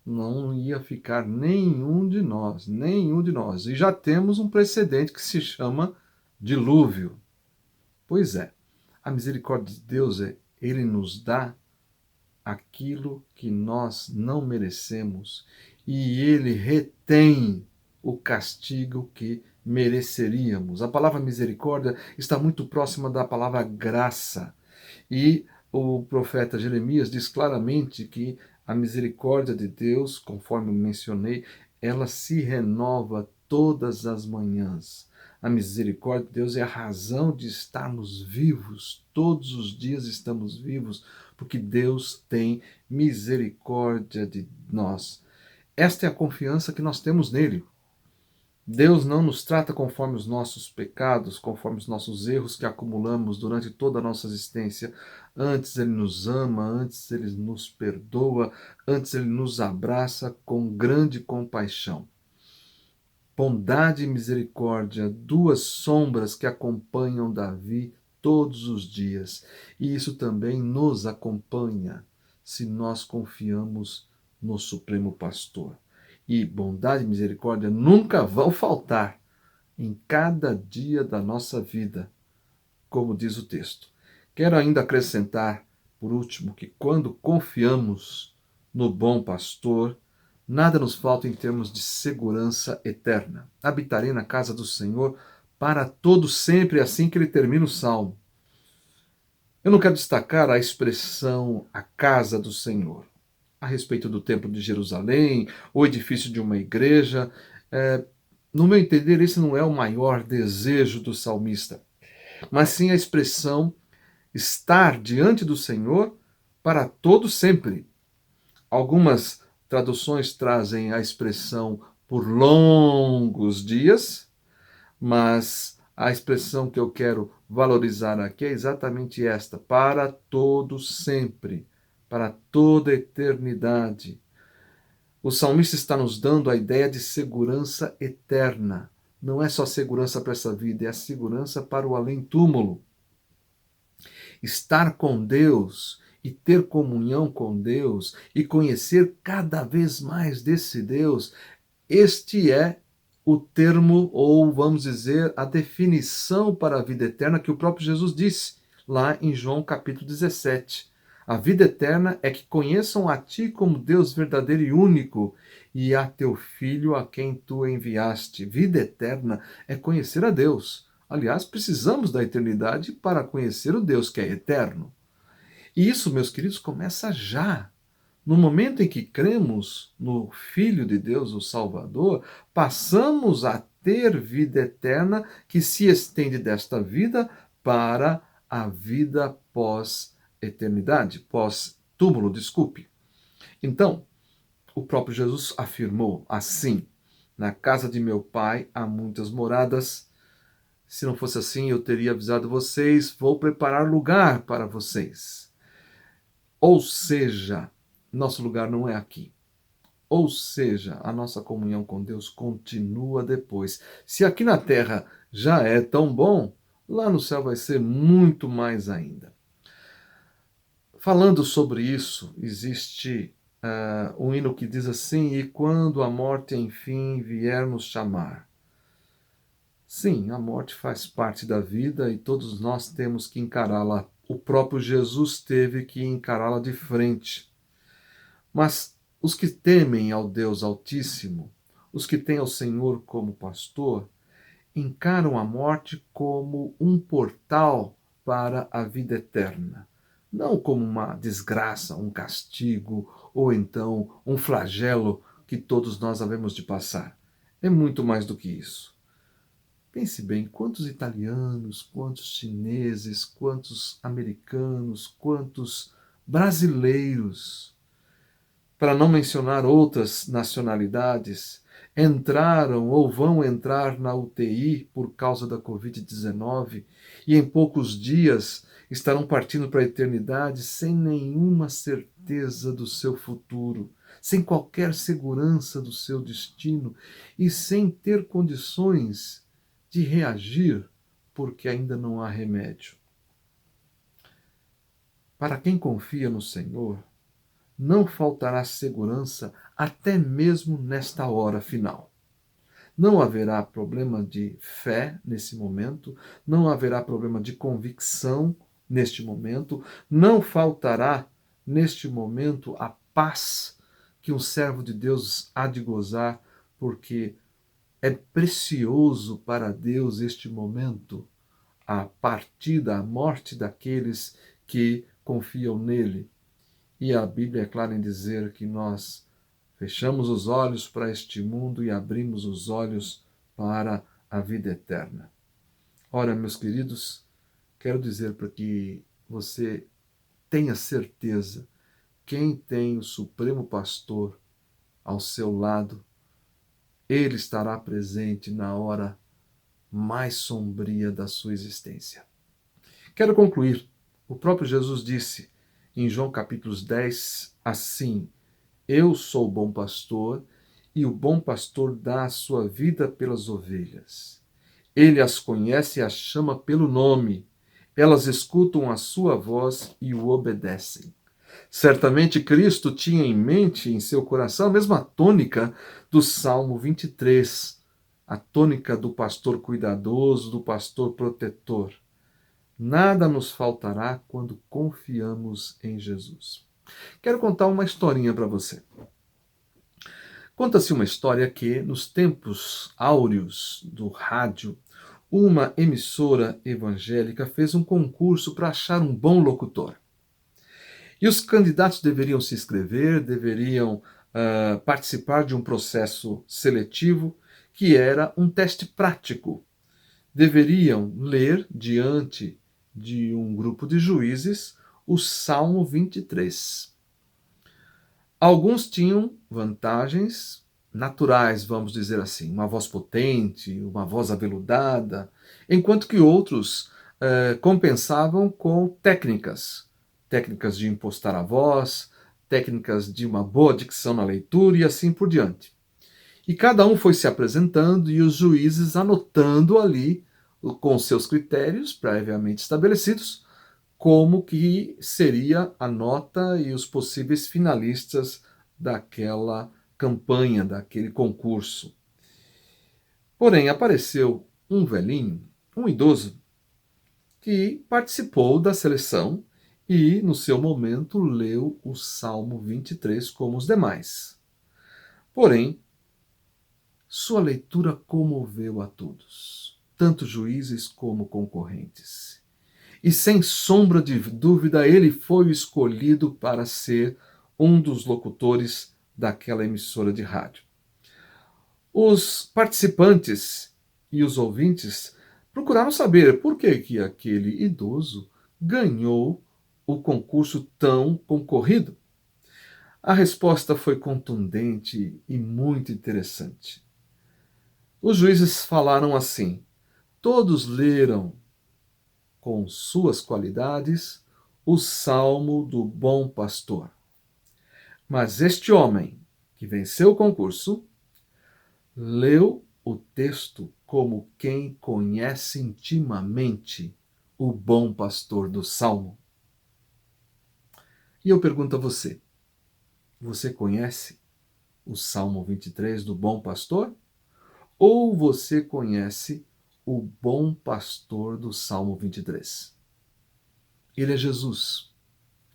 não ia ficar nenhum de nós, nenhum de nós. E já temos um precedente que se chama dilúvio. Pois é, a misericórdia de Deus ele nos dá aquilo que nós não merecemos e ele retém o castigo que mereceríamos. A palavra misericórdia está muito próxima da palavra graça. E o profeta Jeremias diz claramente que a misericórdia de Deus, conforme eu mencionei, ela se renova todas as manhãs. A misericórdia de Deus é a razão de estarmos vivos. Todos os dias estamos vivos, porque Deus tem misericórdia de nós. Esta é a confiança que nós temos nele. Deus não nos trata conforme os nossos pecados, conforme os nossos erros que acumulamos durante toda a nossa existência. Antes Ele nos ama, antes Ele nos perdoa, antes Ele nos abraça com grande compaixão. Bondade e misericórdia, duas sombras que acompanham Davi todos os dias. E isso também nos acompanha se nós confiamos no Supremo Pastor. E bondade e misericórdia nunca vão faltar em cada dia da nossa vida, como diz o texto. Quero ainda acrescentar, por último, que quando confiamos no bom pastor, nada nos falta em termos de segurança eterna. Habitarei na casa do Senhor para todo sempre, assim que ele termina o salmo. Eu não quero destacar a expressão a casa do Senhor a respeito do Templo de Jerusalém, o edifício de uma igreja. No meu entender, esse não é o maior desejo do salmista, mas sim a expressão estar diante do Senhor para todo sempre. Algumas traduções trazem a expressão por longos dias, mas a expressão que eu quero valorizar aqui é exatamente esta: para todo sempre, para toda a eternidade. O salmista está nos dando a ideia de segurança eterna. Não é só segurança para essa vida, é a segurança para o além-túmulo. Estar com Deus e ter comunhão com Deus e conhecer cada vez mais desse Deus, este é o termo, ou vamos dizer, a definição para a vida eterna que o próprio Jesus disse lá em João capítulo 17. A vida eterna é que conheçam a ti como Deus verdadeiro e único e a teu Filho a quem tu enviaste. Vida eterna é conhecer a Deus. Aliás, precisamos da eternidade para conhecer o Deus que é eterno. E isso, meus queridos, começa já. No momento em que cremos no Filho de Deus, o Salvador, passamos a ter vida eterna que se estende desta vida para a vida pós-eternidade, pós-túmulo, desculpe. Então, o próprio Jesus afirmou assim: na casa de meu Pai há muitas moradas. Se não fosse assim, eu teria avisado vocês, vou preparar lugar para vocês. Ou seja, nosso lugar não é aqui. Ou seja, a nossa comunhão com Deus continua depois. Se aqui na terra já é tão bom, lá no céu vai ser muito mais ainda. Falando sobre isso, existe um hino que diz assim: e quando a morte enfim vier nos chamar. Sim, a morte faz parte da vida e todos nós temos que encará-la. O próprio Jesus teve que encará-la de frente. Mas os que temem ao Deus Altíssimo, os que têm ao Senhor como pastor, encaram a morte como um portal para a vida eterna, não como uma desgraça, um castigo ou então um flagelo que todos nós havemos de passar. É muito mais do que isso. Pense bem, quantos italianos, quantos chineses, quantos americanos, quantos brasileiros, para não mencionar outras nacionalidades, entraram ou vão entrar na UTI por causa da Covid-19 e em poucos dias estarão partindo para a eternidade sem nenhuma certeza do seu futuro, sem qualquer segurança do seu destino e sem ter condições de reagir porque ainda não há remédio. Para quem confia no Senhor, não faltará segurança até mesmo nesta hora final. Não haverá problema de fé nesse momento, não haverá problema de convicção neste momento, não faltará neste momento a paz que um servo de Deus há de gozar, porque é precioso para Deus este momento, a partida, a morte daqueles que confiam nele. E a Bíblia é clara em dizer que nós fechamos os olhos para este mundo e abrimos os olhos para a vida eterna. Ora, meus queridos, quero dizer para que você tenha certeza, quem tem o Supremo Pastor ao seu lado, ele estará presente na hora mais sombria da sua existência. Quero concluir. O próprio Jesus disse em João capítulo 10 assim: eu sou o bom pastor e o bom pastor dá a sua vida pelas ovelhas. Ele as conhece e as chama pelo nome. Elas escutam a sua voz e o obedecem. Certamente Cristo tinha em mente, em seu coração, a mesma tônica do Salmo 23, a tônica do pastor cuidadoso, do pastor protetor. Nada nos faltará quando confiamos em Jesus. Quero contar uma historinha para você. Conta-se uma história que, nos tempos áureos do rádio, uma emissora evangélica fez um concurso para achar um bom locutor. E os candidatos deveriam se inscrever, deveriam participar de um processo seletivo que era um teste prático. Deveriam ler diante de um grupo de juízes o Salmo 23. Alguns tinham vantagens naturais, vamos dizer assim, uma voz potente, uma voz aveludada, enquanto que outros compensavam com técnicas de impostar a voz, técnicas de uma boa dicção na leitura e assim por diante. E cada um foi se apresentando e os juízes anotando ali, com seus critérios previamente estabelecidos, como que seria a nota e os possíveis finalistas daquela campanha, daquele concurso. Porém, apareceu um velhinho, um idoso, que participou da seleção e, no seu momento, leu o Salmo 23 como os demais. Porém, sua leitura comoveu a todos, tanto juízes como concorrentes. E sem sombra de dúvida, ele foi o escolhido para ser um dos locutores daquela emissora de rádio. Os participantes e os ouvintes procuraram saber por que aquele idoso ganhou o concurso tão concorrido. A resposta foi contundente e muito interessante. Os juízes falaram assim: todos leram com suas qualidades o Salmo do Bom Pastor. Mas este homem que venceu o concurso leu o texto como quem conhece intimamente o bom pastor do Salmo. E eu pergunto a você: Você conhece o Salmo 23 do Bom Pastor? Ou você conhece o Bom Pastor do Salmo 23? Ele é Jesus.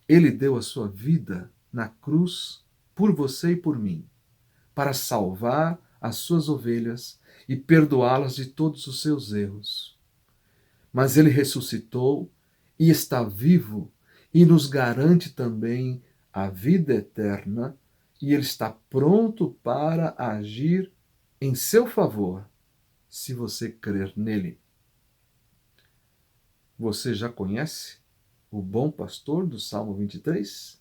Ele deu a sua vida na cruz por você e por mim, para salvar as suas ovelhas e perdoá-las de todos os seus erros. Mas ele ressuscitou e está vivo e nos garante também a vida eterna, e ele está pronto para agir em seu favor, se você crer nele. Você já conhece o bom pastor do Salmo 23?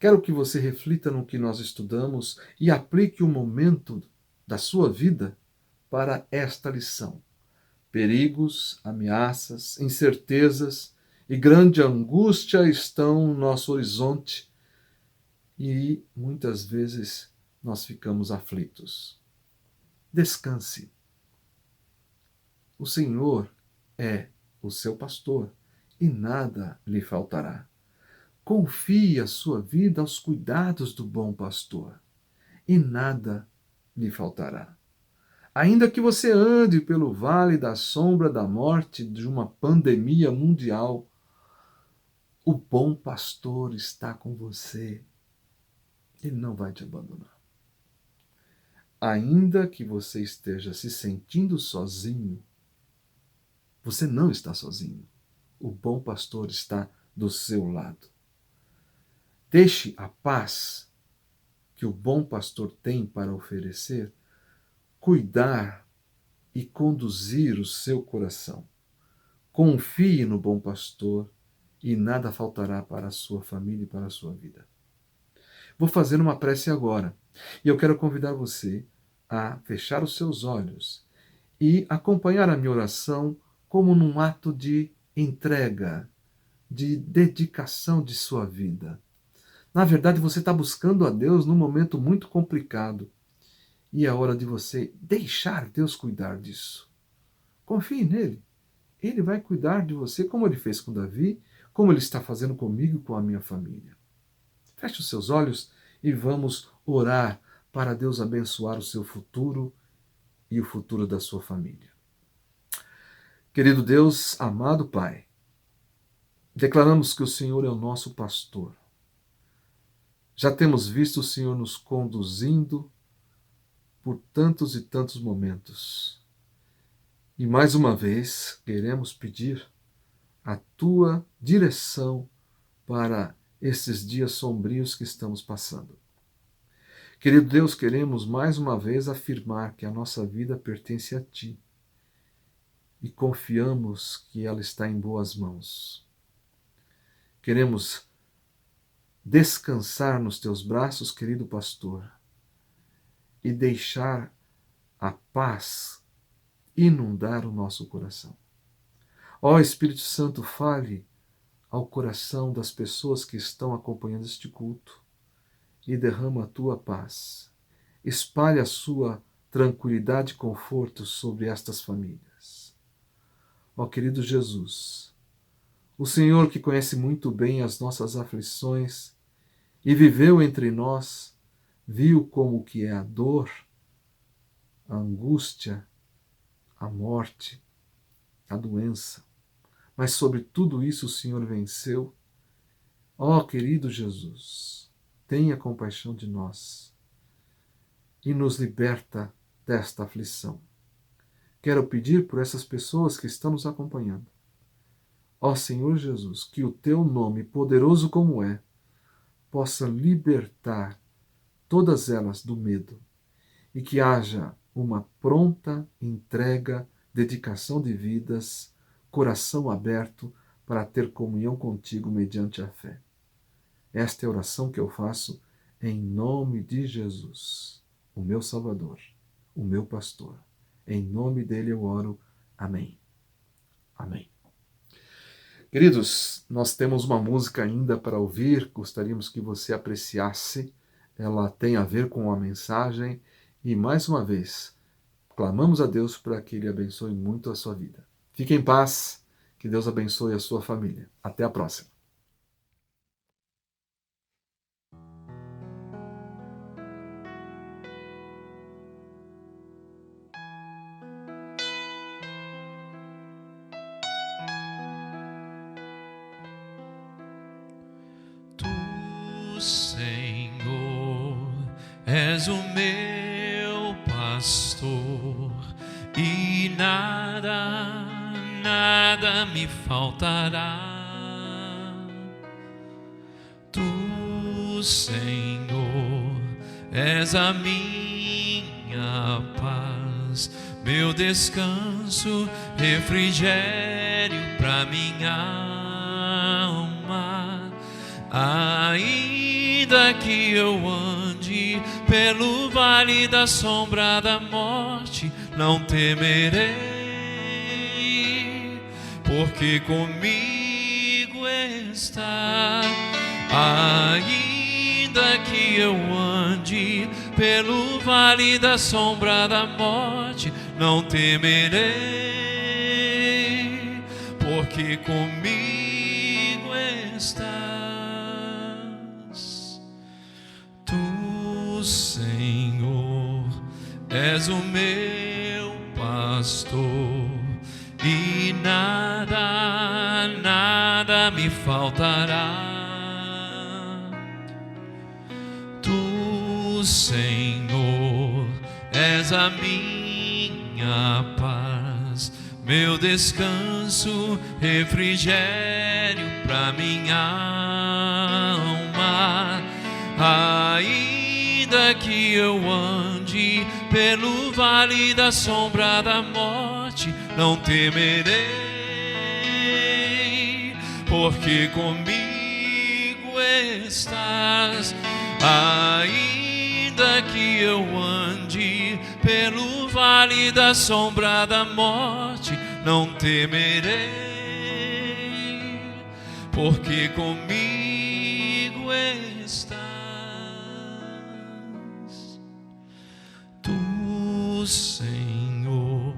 Quero que você reflita no que nós estudamos e aplique o momento da sua vida para esta lição. Perigos, ameaças, incertezas e grande angústia estão no nosso horizonte e muitas vezes nós ficamos aflitos. Descanse. O Senhor é o seu pastor e nada lhe faltará. Confie a sua vida aos cuidados do bom pastor e nada lhe faltará. Ainda que você ande pelo vale da sombra da morte de uma pandemia mundial, o bom pastor está com você. Ele não vai te abandonar. Ainda que você esteja se sentindo sozinho, você não está sozinho. O bom pastor está do seu lado. Deixe a paz que o bom pastor tem para oferecer cuidar e conduzir o seu coração. Confie no bom pastor e nada faltará para a sua família e para a sua vida. Vou fazer uma prece agora e eu quero convidar você a fechar os seus olhos e acompanhar a minha oração como num ato de entrega, de dedicação de sua vida. Na verdade, você está buscando a Deus num momento muito complicado e é hora de você deixar Deus cuidar disso. Confie nele. Ele vai cuidar de você como ele fez com Davi, como ele está fazendo comigo e com a minha família. Feche os seus olhos e vamos orar para Deus abençoar o seu futuro e o futuro da sua família. Querido Deus, amado Pai, declaramos que o Senhor é o nosso pastor. Já temos visto o Senhor nos conduzindo por tantos e tantos momentos. E mais uma vez queremos pedir a tua direção para esses dias sombrios que estamos passando. Querido Deus, queremos mais uma vez afirmar que a nossa vida pertence a Ti e confiamos que ela está em boas mãos. Queremos descansar nos Teus braços, querido pastor, e deixar a paz inundar o nosso coração. Ó Espírito Santo, fale ao coração das pessoas que estão acompanhando este culto e derrama a tua paz. Espalhe a sua tranquilidade e conforto sobre estas famílias. Ó querido Jesus, o Senhor que conhece muito bem as nossas aflições e viveu entre nós, viu como que é a dor, a angústia, a morte, a doença. Mas sobre tudo isso o Senhor venceu. Ó querido Jesus, tenha compaixão de nós e nos liberta desta aflição. Quero pedir por essas pessoas que estão nos acompanhando. Ó Senhor Jesus, que o teu nome, poderoso como é, possa libertar todas elas do medo e que haja uma pronta entrega, dedicação de vidas, coração aberto para ter comunhão contigo mediante a fé. Esta é a oração que eu faço em nome de Jesus, o meu Salvador, o meu pastor. Em nome dele eu oro. Amém. Amém. Queridos, nós temos uma música ainda para ouvir, gostaríamos que você apreciasse. Ela tem a ver com a mensagem e, mais uma vez, clamamos a Deus para que Ele abençoe muito a sua vida. Fique em paz, que Deus abençoe a sua família. Até a próxima. és o meu pastor e nada, nada me faltará. Tu, Senhor, és a minha paz, meu descanso, refrigério para minha alma. Ainda que eu ande pelo vale da sombra da morte, não temerei, porque comigo está. Ainda que eu ande pelo vale da sombra da morte, não temerei, porque comigo estás. Tu, Senhor, és o meu pastor e nada, nada me faltará. Tu, Senhor, és a minha paz, meu descanso, refrigério para minha alma. Ainda que eu ande pelo vale da sombra da morte, não temerei, porque comigo estás. Ainda que eu ande pelo vale da sombra da morte, não temerei, porque comigo estás. Tu, Senhor,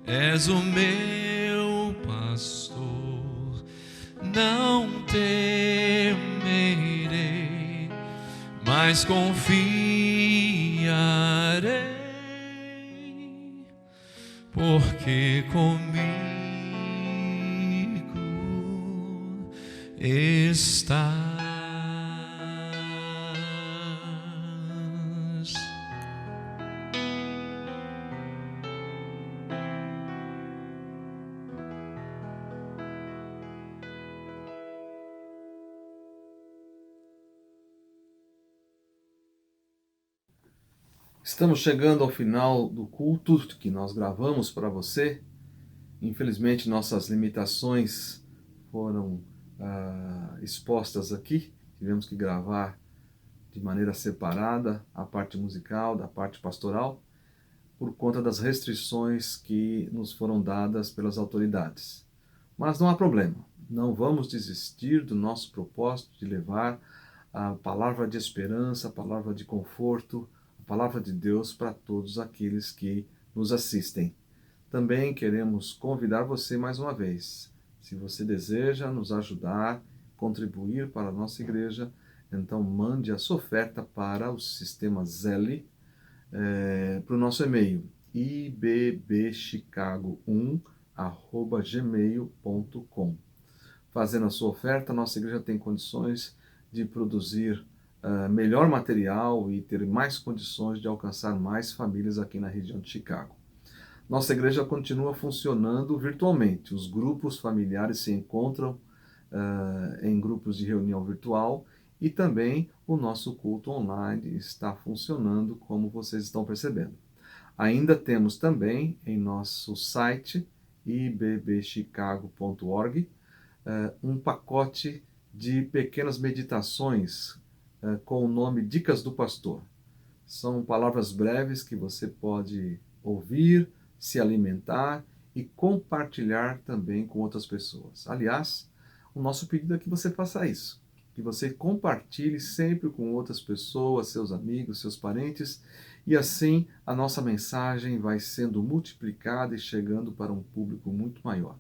és o meu pastor, não temerei, mas confiarei, porque comigo estás. Estamos chegando ao final do culto que nós gravamos para você. Infelizmente, nossas limitações foram expostas aqui. Tivemos que gravar de maneira separada a parte musical da parte pastoral, por conta das restrições que nos foram dadas pelas autoridades. Mas não há problema, não vamos desistir do nosso propósito de levar a palavra de esperança, a palavra de conforto, a palavra de Deus para todos aqueles que nos assistem. Também queremos convidar você mais uma vez. Se você deseja nos ajudar, contribuir para a nossa igreja, então mande a sua oferta para o sistema Zelle, para o nosso e-mail, ibbchicago1@gmail.com. Fazendo a sua oferta, nossa igreja tem condições de produzir melhor material e ter mais condições de alcançar mais famílias aqui na região de Chicago. Nossa igreja continua funcionando virtualmente. Os grupos familiares se encontram em grupos de reunião virtual e também o nosso culto online está funcionando, como vocês estão percebendo. Ainda temos também em nosso site ibbchicago.org um pacote de pequenas meditações com o nome Dicas do Pastor. São palavras breves que você pode ouvir, se alimentar e compartilhar também com outras pessoas. Aliás, o nosso pedido é que você faça isso, que você compartilhe sempre com outras pessoas, seus amigos, seus parentes, e assim a nossa mensagem vai sendo multiplicada e chegando para um público muito maior.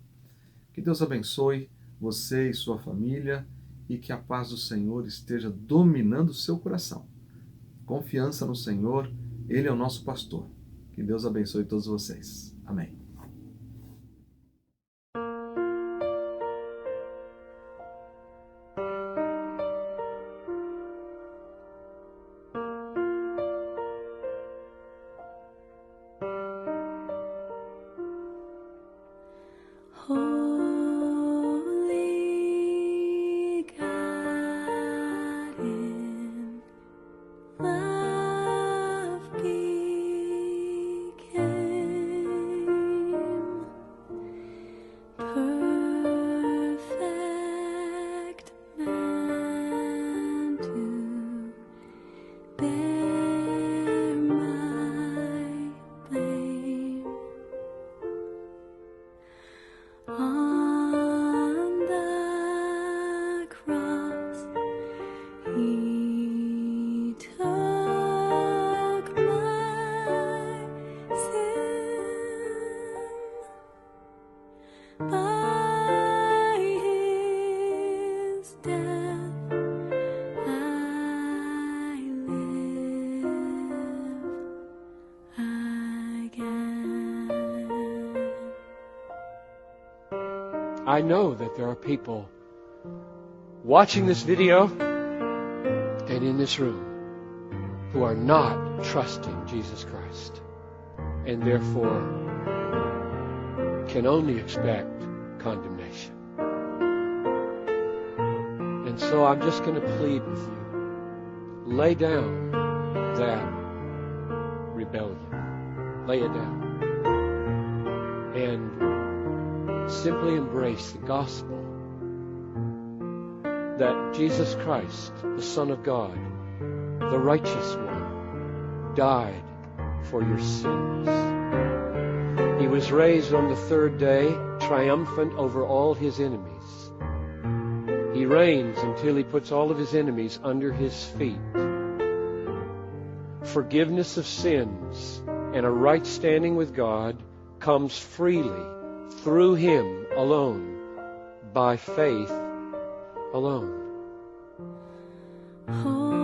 Que Deus abençoe você e sua família e que a paz do Senhor esteja dominando o seu coração. Confiança no Senhor, Ele é o nosso pastor. Que Deus abençoe todos vocês. Amém. I know that there are people watching this video and in this room who are not trusting Jesus Christ, and therefore can only expect condemnation. And so I'm just going to plead with you. Lay down that rebellion. Lay it down. And simply embrace the gospel that Jesus Christ, the Son of God, the righteous one, died for your sins. He was raised on the third day, triumphant over all his enemies. He reigns until he puts all of his enemies under his feet. Forgiveness of sins and a right standing with God comes freely through him alone, by faith alone. Holy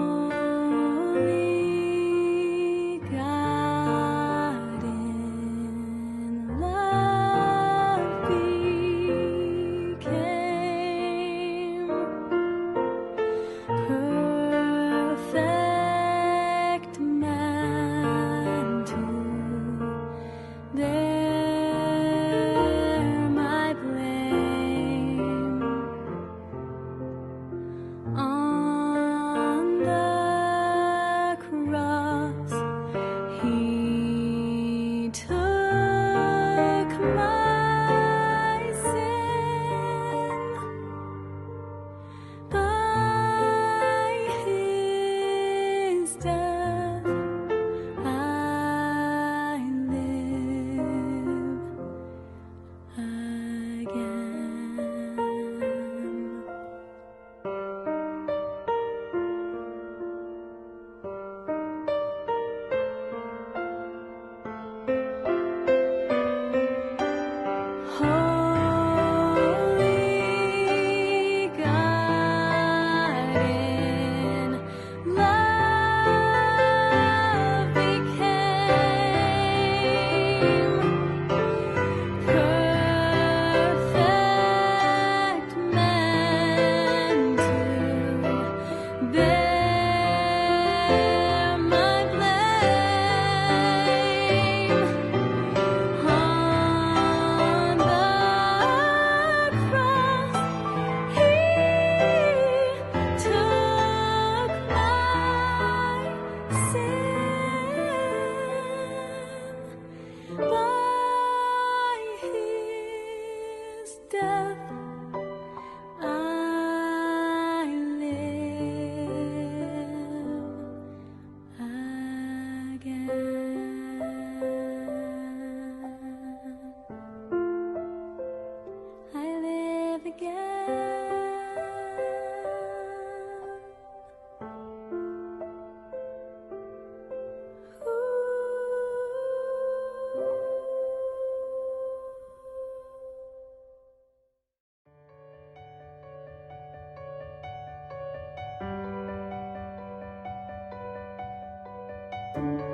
God in love became perfect man to bear my blame. On the cross, he took my sin. By his death, I live again. Holy God in love became perfect man to bear my blame. On the cross, he took my sin. By his death, I live again. I live again. Ooh.